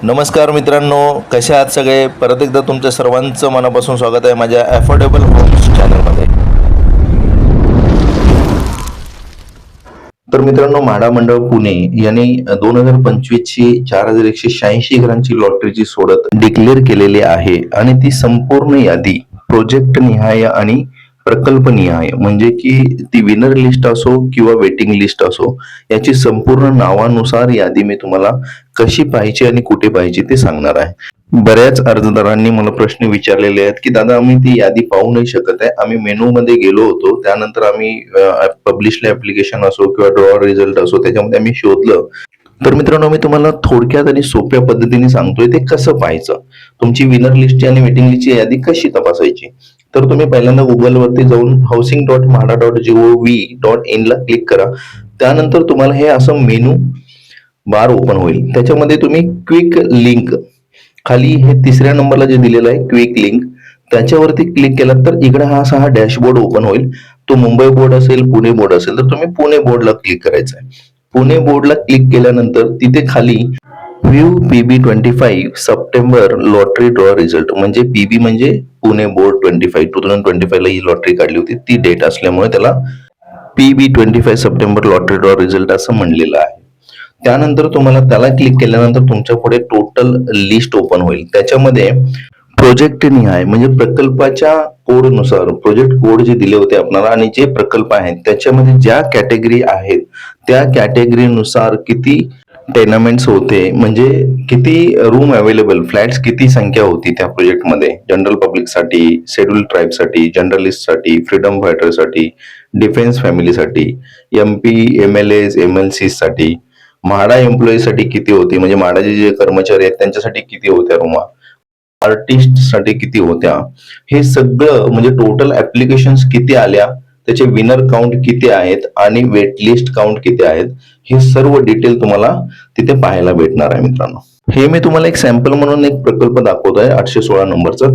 नमस्कार मित्रांनो, कसे आहात सगळे. परत एकदा तुमच्या सर्वांचं मनापासून स्वागत आहे माझ्या अफोर्डेबल होम्स चॅनलमध्ये. तर मित्रांनो, म्हाडा मंडळ पुणे यांनी 2025 ची 4186 घरांची लॉटरीची सोडत डिक्लेअर केलेली आहे आणि ती संपूर्ण यादी प्रोजेक्ट निहाय आणि प्रकल्प निहाय म्हणजे की ती विनर लिस्ट असो किंवा वेटिंग लिस्ट असो, याची संपूर्ण नावानुसार यादी मी तुम्हाला कशी पाहिजे आणि कुठे पाहिजे ते सांगणार आहे. बऱ्याच अर्जदारांनी मला प्रश्न विचारलेले आहेत की दादा, आम्ही ती यादी पाहू नाही शकत आहे. आम्ही मेनू मध्ये गेलो होतो, त्यानंतर आम्ही पब्लिशला ऍप्लिकेशन असो किंवा ड्रॉ रिझल्ट असो त्याच्यामध्ये आम्ही शोधलं. तर मित्रांनो, मी तुम्हाला थोडक्यात आणि सोप्या पद्धतीने सांगतोय ते कसं पाहायचं. तुमची विनर लिस्टची आणि वेटिंग लिस्टची यादी कशी तपासायची. तर तुम्ही पहिल्यांदा गुगलवरती जाऊन housing.mahada.gov.in ला क्लिक करा. त्यानंतर तुम्हाला हे असं मेनू बार ओपन होईल. त्याच्यामध्ये तुम्ही क्विक लिंक खाली हे तिसऱ्या नंबरला जे दिलेलं आहे क्विक लिंक, त्याच्यावरती क्लिक केला तर इकडे हा असा डॅशबोर्ड ओपन होईल. तो मुंबई बोर्ड असेल, पुणे बोर्ड असेल तर तुम्ही पुणे बोर्डला क्लिक करायचं आहे. पुणे बोर्डला क्लिक केल्यानंतर तिथे खाली view PB25 September lottery draw result म्हणजे PB म्हणजे पुणे बोर्ड 2025 ला ही लॉटरी काढली होती, ती डेट असल्यामुळे त्याला PB25 September lottery draw result असं म्हणलेलं आहे. त्यानंतर तुम्हाला त्याला क्लिक केल्यानंतर तुमच्या पुढे टोटल लिस्ट ओपन होईल. त्याच्यामध्ये प्रोजेक्ट निहाय म्हणजे प्रकल्पाच्या कोडनुसार प्रोजेक्ट कोड जे दिले होते आपल्याला आणि जे प्रकल्प आहेत त्याच्यामध्ये ज्या कॅटेगरी आहेत त्या कॅटेगरीनुसार किती टेनामेंट्स होते, म्हणजे किती रूम अवेलेबल, फ्लॅट्स किती संख्या होती त्या प्रोजेक्टमध्ये, जनरल पब्लिकसाठी, शेड्यूल ट्राईबसाठी, जर्नलिस्टसाठी, फ्रीडम फायटरसाठी, डिफेन्स फॅमिलीसाठी, MP MLAs MLC साठी, म्हाडा एम्प्लॉईसाठी किती होती, म्हणजे म्हाडाचे जे कर्मचारी आहेत त्यांच्यासाठी किती होत्या रूमा, आर्टिस्ट साठी किती होत्या, हे सगळं म्हणजे टोटल ऍप्लिकेशन्स किती आल्या, त्याचे विनर काउंट किती आहेत आणि वेटलिस्ट काउंट किती आहेत, हे सर्व डिटेल तुम्हाला तिथे पाहायला भेटणार आहे. मित्रांनो, हे मी तुम्हाला एक सॅम्पल म्हणून एक प्रकल्प दाखवतोय 816 नंबरचा.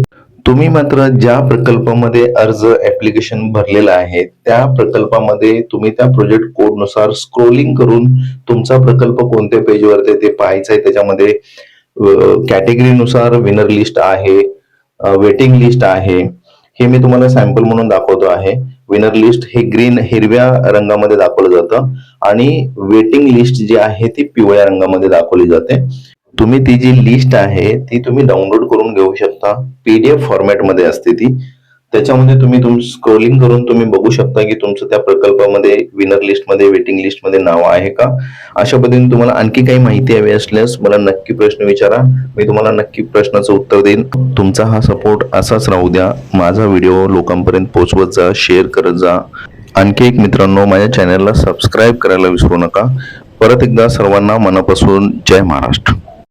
तुम्ही मात्र ज्या प्रकल्पामध्ये अर्ज ऍप्लिकेशन भरलेला आहे त्या प्रकल्पामध्ये तुम्ही त्या प्रोजेक्ट कोडनुसार स्क्रोलिंग करून तुमचा प्रकल्प कोणत्या पेजवर ते पाहायचं आहे. त्याच्यामध्ये कॅटेगरीनुसार विनर लिस्ट आहे, वेटिंग लिस्ट आहे. हे मी तुम्हाला सॅम्पल म्हणून दाखवतो आहे. विनर लिस्ट हे ग्रीन हिरव्या रंगामध्ये दाखवलं जातं आणि वेटिंग लिस्ट जी आहे ती पिवळ्या रंगामध्ये दाखवली जाते. तुम्ही ती जी लिस्ट आहे ती तुम्ही डाउनलोड करून घेऊ शकता. PDF फॉर्मॅटमध्ये असते ती. त्याच्यामध्ये तुम्ही स्क्रोलिंग करून तुम्ही बघू शकता की तुमचं त्या प्रकल्पामध्ये विनर लिस्टमध्ये, वेटिंग लिस्टमध्ये नाव आहे का. अशा पद्धतीने तुम्हाला आणखी काही माहिती हवी असल्यास मला नक्की प्रश्न विचारा, मी तुम्हाला नक्की प्रश्नाचं उत्तर देईन. तुमचा हा सपोर्ट असाच राहू द्या. माझा व्हिडिओ लोकांपर्यंत पोहोचवत जा, शेअर करत जा. आणखी एक मित्रांनो, माझ्या चॅनलला सबस्क्राईब करायला विसरू नका. परत एकदा सर्वांना मनापासून जय महाराष्ट्र.